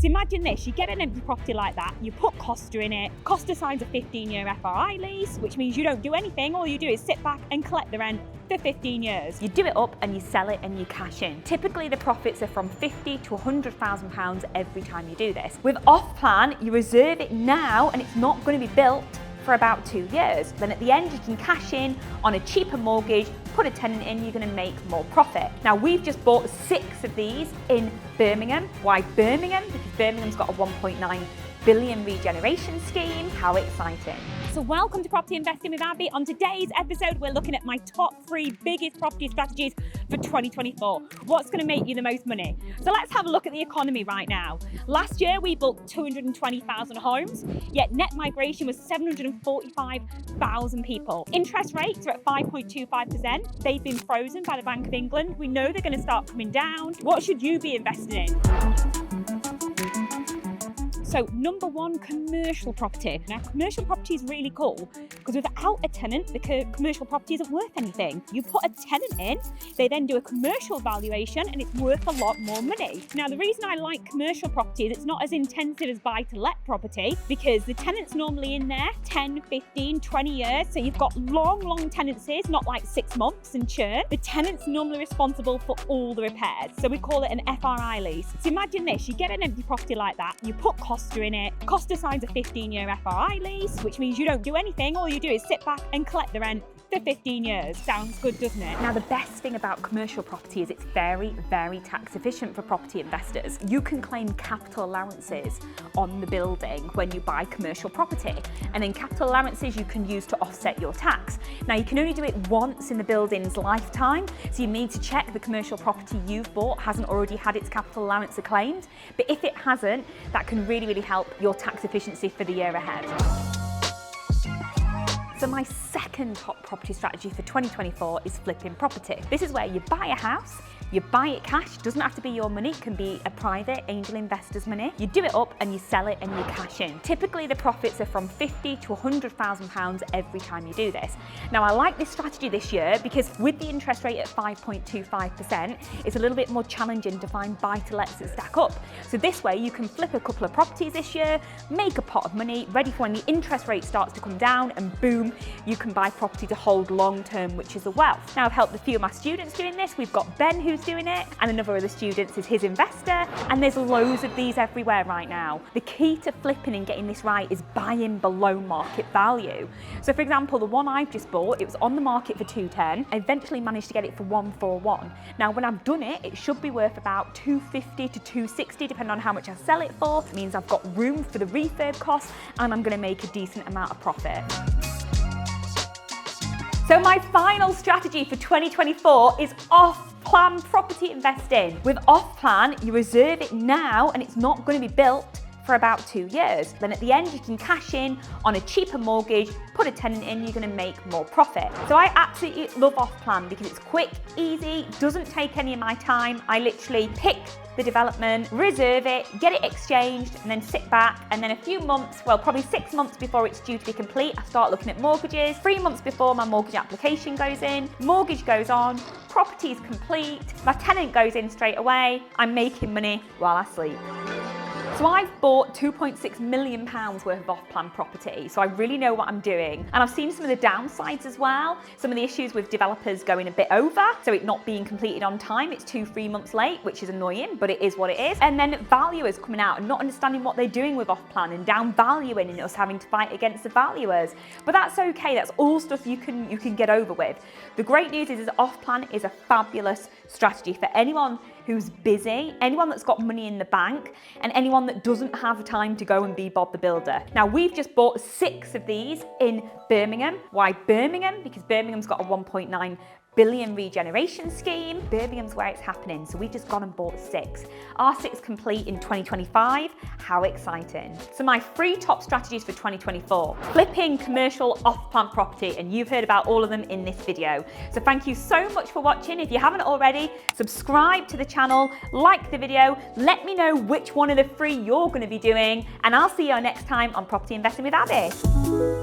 So imagine this, you get an empty property like that, you put Costa in it, Costa signs a 15-year FRI lease, which means you don't do anything, all you do is sit back and collect the rent for 15 years. You do it up and you sell it and you cash in. Typically the profits are from £50,000 to £100,000 every time you do this. With off plan, you reserve it now and it's not going to be built for about 2 years. Then at the end you can cash in on a cheaper mortgage, put a tenant in, you're going to make more profit. Now we've just bought 6 of these in Birmingham. Why Birmingham? Because Birmingham's got a 1.9 billion regeneration scheme. How exciting. So welcome to Property Investing with Abi. On today's episode, we're looking at my top 3 biggest property strategies for 2024. What's going to make you the most money? So let's have a look at the economy right now. Last year, we built 220,000 homes, yet net migration was 745,000 people. Interest rates are at 5.25%. They've been frozen by the Bank of England. We know they're going to start coming down. What should you be investing in? So number 1, commercial property. Now commercial property is really cool because without a tenant, the commercial property isn't worth anything. You put a tenant in, they then do a commercial valuation and it's worth a lot more money. Now the reason I like commercial property is it's not as intensive as buy-to-let property because the tenant's normally in there 10, 15, 20 years. So you've got long tenancies, not like 6 months and churn. The tenant's normally responsible for all the repairs. So we call it an FRI lease. So imagine this, you get an empty property like that, you put Costa in it, Costa signs a 15-year FRI lease, which means you don't do anything, all you do is sit back and collect the rent for 15 years. Sounds good, doesn't it? Now the best thing about commercial property is it's very tax efficient for property investors. You can claim capital allowances on the building when you buy commercial property, and then capital allowances you can use to offset your tax. Now you can only do it once in the building's lifetime, so you need to check the commercial property you've bought hasn't already had its capital allowance claimed, but if it hasn't, that can really help your tax efficiency for the year ahead. So my second top property strategy for 2024 is flipping property. This is where you buy a house, you buy it cash, doesn't have to be your money, it can be a private angel investor's money. You do it up and you sell it and you cash in. Typically the profits are from £50,000 to £100,000 every time you do this. Now I like this strategy this year because with the interest rate at 5.25%, it's a little bit more challenging to find buy-to-lets that stack up. So this way you can flip a couple of properties this year, make a pot of money, ready for when the interest rate starts to come down, and boom, you can buy property to hold long term, which is a wealth. Now I've helped a few of my students doing this. We've got Ben who's doing it, and another of the students is his investor, and there's loads of these everywhere right now. The key to flipping and getting this right is buying below market value. So for example, the one I've just bought, it was on the market for 210. I eventually managed to get it for 141. Now when I've done it, it should be worth about 250 to 260 depending on how much I sell it for. It means I've got room for the refurb costs and I'm going to make a decent amount of profit. So my final strategy for 2024 is off-plan property investing. With off-plan, you reserve it now and it's not going to be built for about 2 years. Then at the end, you can cash in on a cheaper mortgage, put a tenant in, you're going to make more profit. So I absolutely love off-plan because it's quick, easy, doesn't take any of my time. I literally pick the development, reserve it, get it exchanged, and then sit back. And then a few months, well, probably 6 months before it's due to be complete, I start looking at mortgages. 3 months before my mortgage application goes in, mortgage goes on, property is complete, my tenant goes in straight away, I'm making money while I sleep. So I've bought £2.6 million worth of off-plan property, so I really know what I'm doing. And I've seen some of the downsides as well. Some of the issues with developers going a bit over, so it not being completed on time. It's 2-3 months late, which is annoying, but it is what it is. And then valuers coming out and not understanding what they're doing with off-plan and down valuing and us having to fight against the valuers. But that's okay, that's all stuff you can get over with. The great news is off-plan is a fabulous strategy for anyone who's busy, anyone that's got money in the bank, and anyone that doesn't have time to go and be Bob the Builder. Now we've just bought 6 of these in Birmingham. Why Birmingham? Because Birmingham's got a 1.9 billion regeneration scheme. Birmingham's where it's happening, so we've just gone and bought 6. Our 6 complete in 2025. How exciting. So my 3 top strategies for 2024. Flipping commercial off-plan property, and you've heard about all of them in this video. So thank you so much for watching. If you haven't already, subscribe to the channel, like the video, let me know which one of the 3 you're going to be doing, and I'll see you next time on Property Investing with Abi.